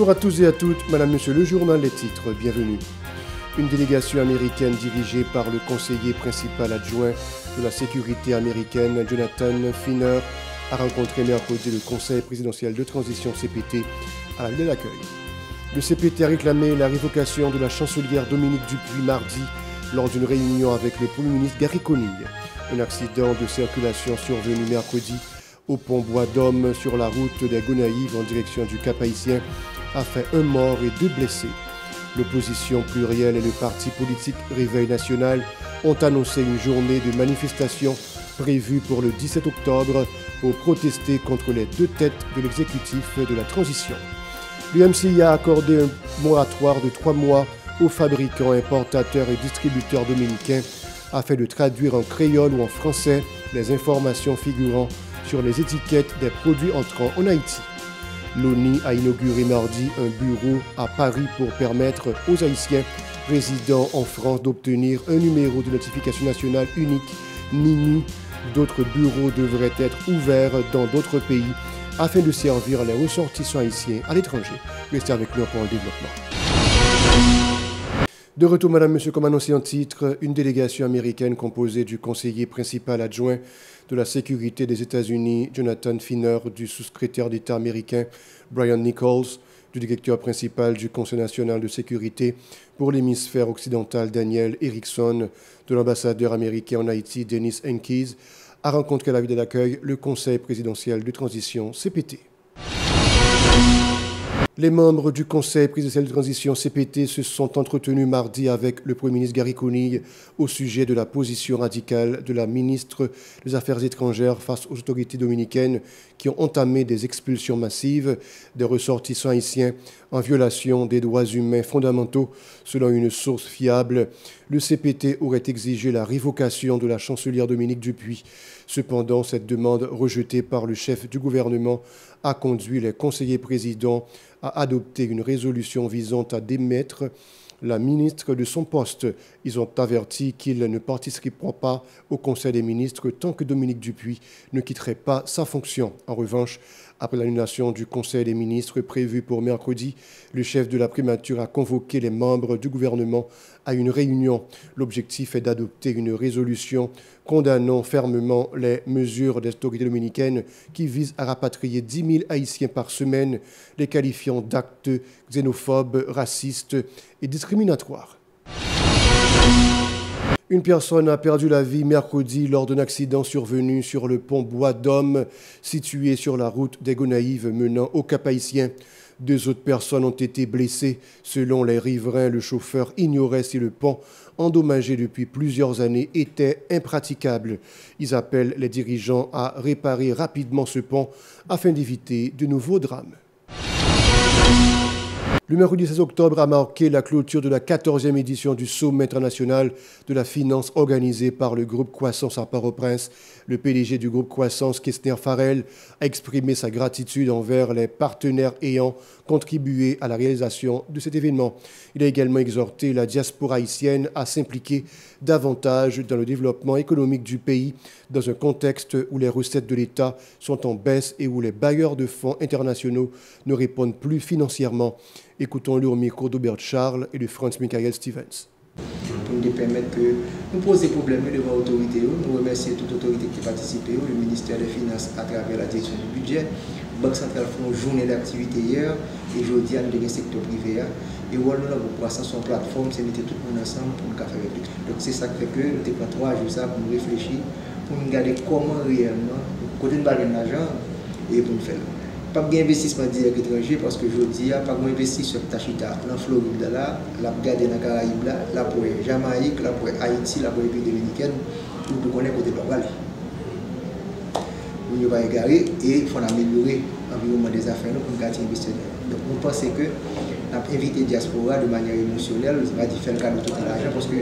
Bonjour à tous et à toutes, Madame, Monsieur, le journal, les titres, bienvenue. Une délégation américaine dirigée par le conseiller principal adjoint de la sécurité américaine, Jonathan Finner, a rencontré mercredi le conseil présidentiel de transition CPT à la ville de l'accueil. Le CPT a réclamé la révocation de la chancelière Dominique Dupuis mardi lors d'une réunion avec le Premier ministre Gary Conille. Un accident de circulation survenu mercredi au pont Bois d'Homme sur la route des Gonaïves en direction du Cap-Haïtien a fait un mort et 2 blessés. L'opposition plurielle et le parti politique Réveil National ont annoncé une journée de manifestation prévue pour le 17 octobre pour protester contre les 2 têtes de l'exécutif de la transition. L'UMCI a accordé un moratoire de 3 mois aux fabricants, importateurs et distributeurs dominicains afin de traduire en créole ou en français les informations figurant sur les étiquettes des produits entrant en Haïti. L'ONI a inauguré mardi un bureau à Paris pour permettre aux Haïtiens résidant en France d'obtenir un numéro de notification nationale unique, NINU. D'autres bureaux devraient être ouverts dans d'autres pays afin de servir les ressortissants haïtiens à l'étranger. Restez avec nous pour le développement. De retour, Madame, Monsieur, comme annoncé en titre, une délégation américaine composée du conseiller principal adjoint de la sécurité des États-Unis, Jonathan Finner, du sous-secrétaire d'État américain, Brian Nichols, du directeur principal du Conseil national de sécurité pour l'hémisphère occidental, Daniel Erickson, de l'ambassadeur américain en Haïti, Dennis Henkes, a rencontré à la ville de l'accueil le Conseil présidentiel de transition CPT. Les membres du Conseil présidentiel de transition CPT se sont entretenus mardi avec le Premier ministre Gary Conille au sujet de la position radicale de la ministre des Affaires étrangères face aux autorités dominicaines qui ont entamé des expulsions massives des ressortissants haïtiens en violation des droits humains fondamentaux. Selon une source fiable, le CPT aurait exigé la révocation de la chancelière Dominique Dupuis. Cependant, cette demande rejetée par le chef du gouvernement a conduit les conseillers présidents à adopter une résolution visant à démettre la ministre de son poste. Ils ont averti qu'ils ne participeront pas au Conseil des ministres tant que Dominique Dupuis ne quitterait pas sa fonction. En revanche, après l'annulation du Conseil des ministres prévu pour mercredi, le chef de la primature a convoqué les membres du gouvernement à une réunion. L'objectif est d'adopter une résolution condamnant fermement les mesures des autorités dominicaines qui visent à rapatrier 10 000 Haïtiens par semaine, les qualifiant d'actes xénophobes, racistes et discriminatoires. Une personne a perdu la vie mercredi lors d'un accident survenu sur le pont Bois d'Homme, situé sur la route des Gonaïves menant au Cap-Haïtien. 2 autres personnes ont été blessées. Selon les riverains, le chauffeur ignorait si le pont, endommagé depuis plusieurs années, était impraticable. Ils appellent les dirigeants à réparer rapidement ce pont afin d'éviter de nouveaux drames. Le mercredi 16 octobre a marqué la clôture de la 14e édition du Sommet international de la finance organisé par le groupe Croissance à Port-au-Prince. Le PDG du groupe Croissance, Kestner Farrell, a exprimé sa gratitude envers les partenaires ayant contribué à la réalisation de cet événement. Il a également exhorté la diaspora haïtienne à s'impliquer davantage dans le développement économique du pays dans un contexte où les recettes de l'État sont en baisse et où les bailleurs de fonds internationaux ne répondent plus financièrement. Écoutons-le au micro d'Aubert Charles et de Franz Michael Stevens. Pour nous permettre que nous poser problème devant l'autorité, nous remercions toute autorité qui participe, le ministère des Finances à travers la direction du budget, Banque centrale fait une journée d'activité hier et aujourd'hui nous avons le secteur privé. Et nous avons croissance sur plateforme, c'est mettre tout le monde ensemble pour nous faire réfléchir. Donc c'est ça qui fait que nous avons 3 jours pour nous réfléchir, pour nous regarder comment réellement, côté de l'argent et pour nous faire. Pas d'investissement direct étranger parce que je dis, pas d'investisseur Tachita, en Floride, là, la garde dans les Caraïbes, là pour Jamaïque, là pour Haïti, là pour les pays dominicains, pour nous connaître côté de l'Oral. Nous ne pas égarer et il faut améliorer l'environnement des affaires pour nous garder investisseurs. Donc nous pensons que nous avons invité la diaspora de manière émotionnelle, nous avons fait le cas de tout l'argent parce que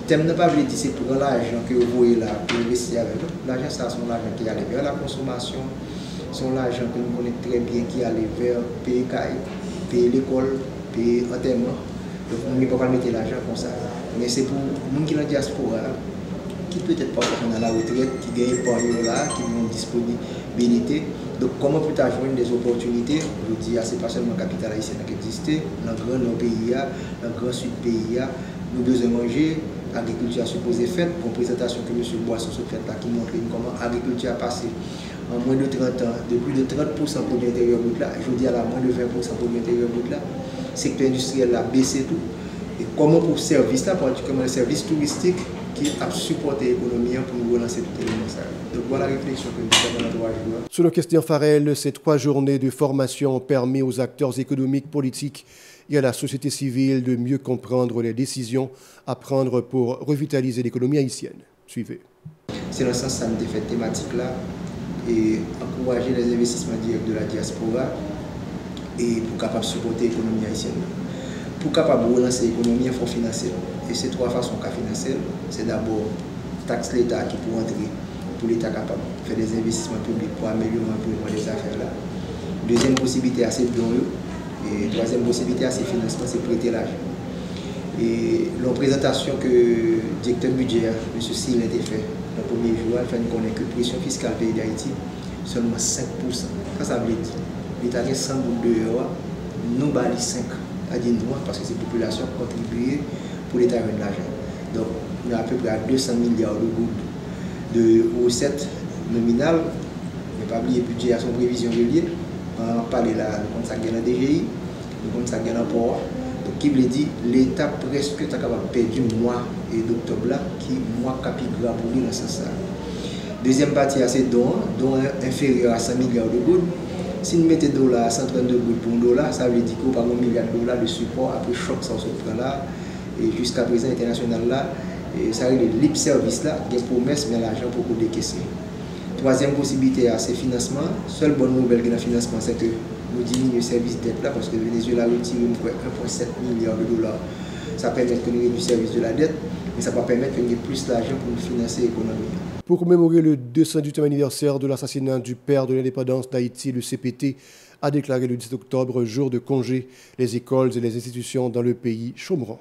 thème n'a pas voulu dire c'est pour l'argent que vous voyez là pour investir avec nous. L'argent, c'est l'argent qui allait vers la consommation. Sont l'argent que nous connaissons très bien qui allait vers payer CAI, payer l'école, payer enterrement. Donc on ne peut pas mettre l'argent comme ça. Mais c'est pour nous qui sont dans la diaspora, qui peut-être pas dans la retraite, qui gagnent par là, qui vont disponible, BDT. Donc comment peut-on joindre des opportunités? Je dis, c'est pas seulement le capital haïtien qui existe, dans le grand nord pays, dans le grand sud pays, nous devons manger, l'agriculture a supposé faite, pour présentation que M. Boisson se fait là, qui montre comment l'agriculture a passé en moins de 30 ans, de plus de 30% pour l'intérieur brut là, je dis à la moins de 20% pour l'intérieur brut là, le secteur industriel a baissé tout. Et comment pour ce service là, particulièrement le service touristique, qui a supporté l'économie pour nous relancer tout élément ça. Donc voilà la réflexion que nous avons dans 3 jours. Selon Christian Farel, ces 3 journées de formation ont permis aux acteurs économiques, politiques et à la société civile de mieux comprendre les décisions à prendre pour revitaliser l'économie haïtienne. Suivez. C'est dans ce sens que ça nous fait thématique là et encourager les investissements directs de la diaspora et pour capable supporter l'économie haïtienne. Pour capable relancer l'économie, il faut financer. Et ces 3 façons qu'à financer, c'est d'abord taxe l'État qui peut entrer pour l'État capable de faire des investissements publics pour améliorer des affaires là. Deuxième possibilité, c'est le don. Et troisième possibilité, c'est le financement, c'est prêter l'argent. Et la présentation que le directeur budget, M. Sil, a été fait le premier jour, il fait nous connaître que la pression fiscale du pays d'Haïti, seulement 5%. Ça veut dire l'État a 100 gouttes d'euros, nous avons 5 à dire nous, parce que c'est la population qui contribue pour l'État de l'argent. Donc, on a à peu près 200 milliards de gouttes de recettes nominales. Mais pas oublier le budget à son prévision reliée. On parle là, comme ça gagne dans DGI, comme ça gagne dans port. Donc, qui veut dire l'État presque est capable de perdre du mois d'octobre là, qui mois capital pour lui dans ce sens. Deuxième partie, c'est dons inférieur à 100 milliards de gouttes. Si nous mettons $ à 132 gouttes pour $1, ça veut dire qu'on parle de $1 milliard de support après choc ça se prend là. Et jusqu'à présent, international là, et ça arrive le lip service là, il y a une promesse, mais l'argent pour décaisser. Troisième possibilité, c'est le financement. Seule bonne nouvelle dans le financement, c'est que nous diminuons le service dette là, parce que le Venezuela retire 1,7 milliard de $. Ça permet que nous ayons du service de la dette, mais ça va permettre qu'il y ait plus d'argent pour nous financer l'économie. Pour commémorer le 208e anniversaire de l'assassinat du père de l'indépendance d'Haïti, le CPT a déclaré le 17 octobre jour de congé. Les écoles et les institutions dans le pays chômeront.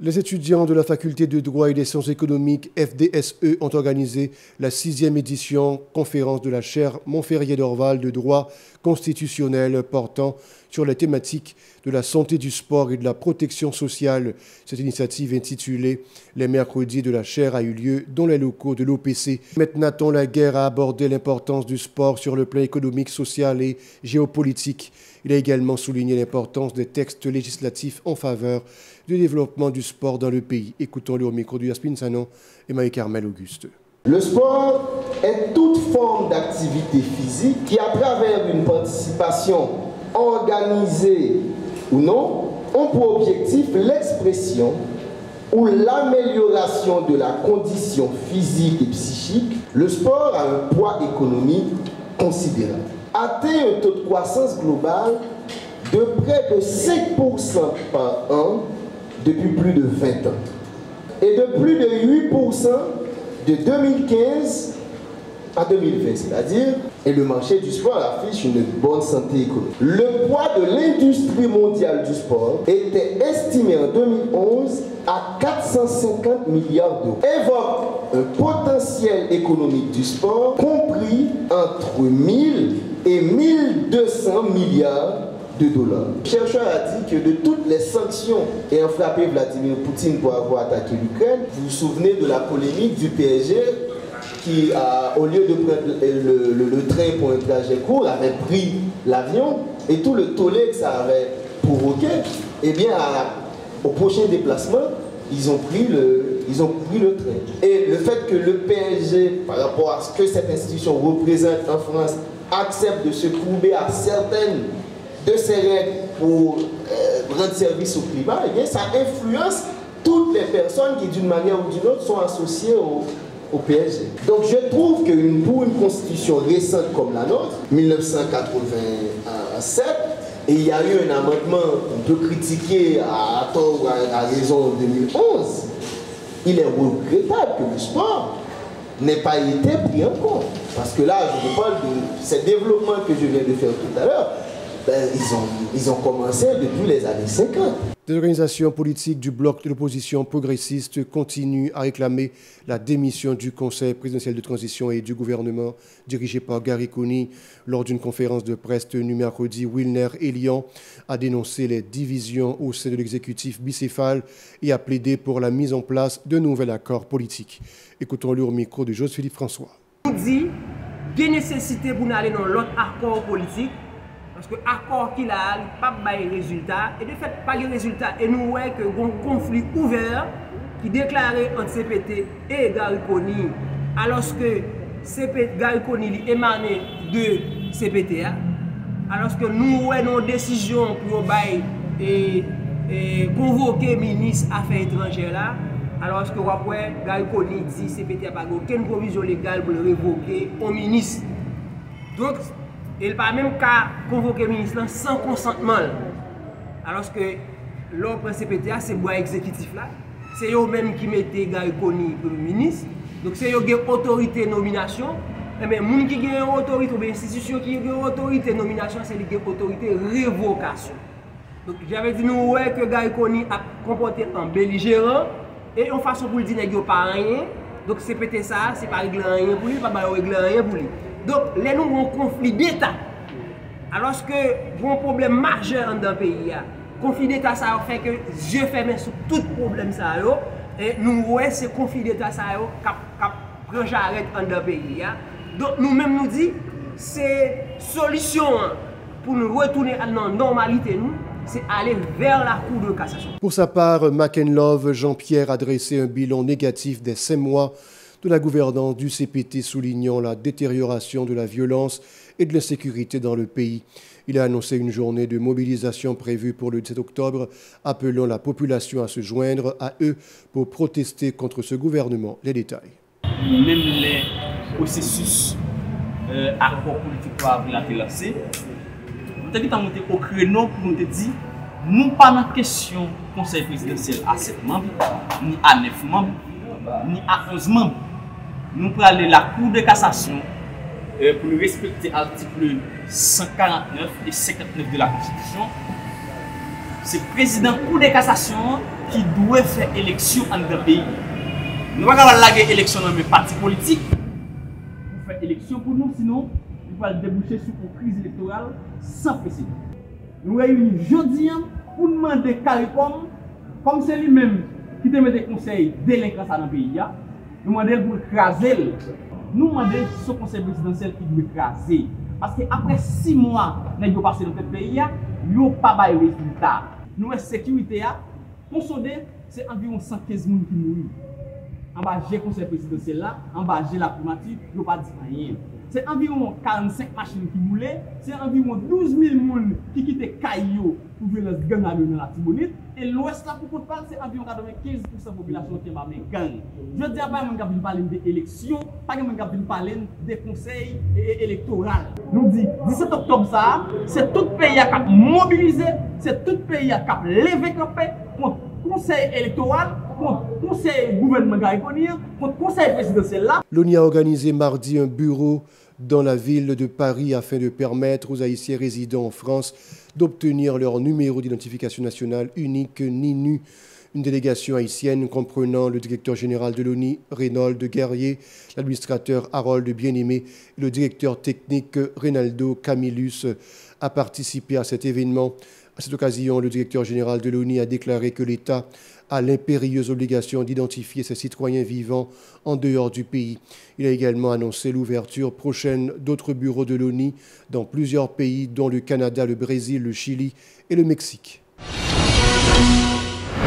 Les étudiants de la faculté de droit et des sciences économiques FDSE ont organisé la 6e édition conférence de la chaire Montferrier-Dorval de droit constitutionnel portant sur les thématiques de la santé du sport et de la protection sociale. Cette initiative intitulée « Les mercredis de la chaire » a eu lieu dans les locaux de l'OPC. Maître Nathan Laguerre a abordé l'importance du sport sur le plan économique, social et géopolitique. Il a également souligné l'importance des textes législatifs en faveur du développement du sport dans le pays. Écoutons-le au micro de Yaspine Sanon et Marie-Carmel Auguste. Le sport est toute forme d'activité physique qui, à travers une participation organisée ou non, ont pour objectif l'expression ou l'amélioration de la condition physique et psychique. Le sport a un poids économique considérable. Atteint un taux de croissance globale de près de 5% par an depuis plus de 20 ans et de plus de 8% de 2015 à 2020, c'est-à-dire, et le marché du sport affiche une bonne santé économique. Le poids de l'industrie mondiale du sport était estimé en 2011 à 450 milliards d'euros. Évoque un potentiel économique du sport compris entre 1000 et 1200 milliards de $. Le chercheur a dit que de toutes les sanctions ayant frappé Vladimir Poutine pour avoir attaqué l'Ukraine, vous vous souvenez de la polémique du PSG qui, au lieu de prendre le train pour un trajet court, avait pris l'avion et tout le tollé que ça avait provoqué, eh bien, au prochain déplacement, ils ont pris le train. Et le fait que le PSG, par rapport à ce que cette institution représente en France, accepte de se courber à certaines de ces règles pour rendre service au climat, eh bien, ça influence toutes les personnes qui, d'une manière ou d'une autre, sont associées au PSG. Donc je trouve que pour une constitution récente comme la nôtre, 1987, et il y a eu un amendement, on peut critiquer à tort ou à raison en 2011, il est regrettable que le sport n'ait pas été pris en compte. Parce que là, je vous parle de ces développements que je viens de faire tout à l'heure. ils ont commencé depuis les années 50. Des organisations politiques du bloc de l'opposition progressiste continuent à réclamer la démission du Conseil présidentiel de transition et du gouvernement dirigé par Gary Coney. Lors d'une conférence de presse tenue mercredi, Wilner Elian a dénoncé les divisions au sein de l'exécutif bicéphale et a plaidé pour la mise en place d'un nouvel accord politique. Écoutons-le au micro de Joseph-Philippe François. On dit qu'il y a nécessité pour aller dans l'autre accord politique. Parce que l'accord qu'il a, il n'a pas de résultat. Et de fait, pas de résultat. Et nous voyons qu'il y a un conflit ouvert qui est déclaré entre CPT et Gary Coney. Alors que Gary Coney émané de CPT. Alors que nous avons une décision pour convoquer le ministre des Affaires étrangères. Là, alors que Gary Coney dit que CPT n'a pas aucune provision légale pour le révoquer au ministre. Donc, il n'a pas même qu'à convoquer le ministre sans consentement. Alors que l'ordre CPTA, c'est le bois exécutif là. C'est eux-mêmes qui mettent Gary Coney pour le ministre. Donc c'est eux qui ont autorité de nomination. Et bien, les gens qui ont autorité, ou bien l'institution qui ont autorité de nomination, c'est les qui ont autorité de révocation. Donc j'avais dit nous ouais, que Gary Coney a comporté en belligérant et en façon pour le dire qu'il n'y a pas rien. Donc CPT ça, c'est pas régler rien pour lui, pas régler rien pour lui. Donc, les nous avons un conflit d'État. Alors que nous avons un problème majeur dans le pays. Le conflit d'État, ça fait que je ferme sur tout problème. Et nous voyons ce conflit d'État qui prend j'arrête dans le pays. Donc, nous-mêmes nous disons, c'est solution pour nous retourner à la normalité, c'est aller vers la Cour de cassation. Pour sa part, McEnlove Jean-Pierre a dressé un bilan négatif des 5 mois de la gouvernance du CPT, soulignant la détérioration de la violence et de l'insécurité dans le pays. Il a annoncé une journée de mobilisation prévue pour le 17 octobre, appelant la population à se joindre à eux pour protester contre ce gouvernement. Les détails. Même les processus accords politiques pour avoir lancé, nous avons monté au créneau pour nous dire nous pas dans la question conseil présidentiel à 7 membres, ni à 9 membres, ni à 11 membres. Nous prenons aller la Cour de cassation pour respecter l'article 149 et 59 de la Constitution. C'est le président de la Cour de cassation qui doit faire élection dans le pays. Nous ne pouvons pas faire élection dans les partis politiques. Pour faire élection pour nous, sinon, nous allons déboucher sur une crise électorale sans précédent. Nous réunissons aujourd'hui pour demander CARICOM, comme c'est lui-même qui te met des conseils délinquance dans le pays. Nous demandons pour écraser. Nous demandons ce conseil présidentiel qui doit écraser. Parce qu'après 6 mois, nous avons passé dans notre pays, nous n'avons pas de résultat. Nous avons sécurité, consolidée, c'est environ 115 personnes qui mourent. En bas du conseil présidentiel là, en bas de la primature, nous n'avons pas dit rien. C'est environ 45 machines qui moulaient, c'est environ 12 000 personnes qui quittent Caillou pour venir dans gang dans la Tibonite. Et l'ouest là, pour qu'on parle, c'est environ 95% de la population qui est dans les gangs. Je dis à pas que nous parler d'élections, pas que nous parler des conseils électoraux. Nous disons, 17 octobre, ça, c'est tout le pays qui a mobilisé, c'est tout le pays qui a levé campé contre le conseil électoral, contre le conseil gouvernement Gary Coney, contre le conseil présidentiel là. L'ONU a organisé mardi un bureau dans la ville de Paris afin de permettre aux Haïtiens résidant en France d'obtenir leur numéro d'identification nationale unique NINU. Une délégation haïtienne comprenant le directeur général de l'ONU, Reynold Guerrier, l'administrateur Harold Bien-Aimé et le directeur technique Reynaldo Camillus a participé à cet événement. À cette occasion, le directeur général de l'ONU a déclaré que l'État a l'impérieuse obligation d'identifier ses citoyens vivant en dehors du pays. Il a également annoncé l'ouverture prochaine d'autres bureaux de l'ONU dans plusieurs pays, dont le Canada, le Brésil, le Chili et le Mexique.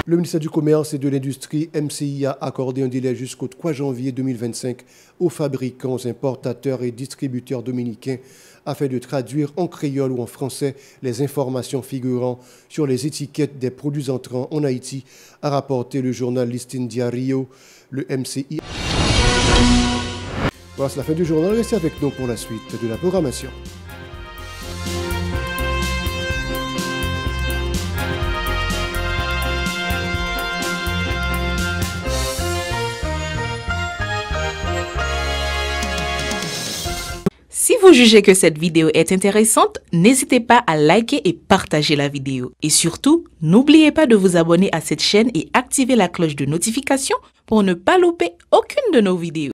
Le ministère du Commerce et de l'Industrie, MCI, a accordé un délai jusqu'au 3 janvier 2025 aux fabricants, importateurs et distributeurs dominicains afin de traduire en créole ou en français les informations figurant sur les étiquettes des produits entrants en Haïti, a rapporté le journal Listin Diario, le MCI. Voilà, c'est la fin du journal. Restez avec nous pour la suite de la programmation. Si vous jugez que cette vidéo est intéressante, n'hésitez pas à liker et partager la vidéo. Et surtout, n'oubliez pas de vous abonner à cette chaîne et activer la cloche de notification pour ne pas louper aucune de nos vidéos.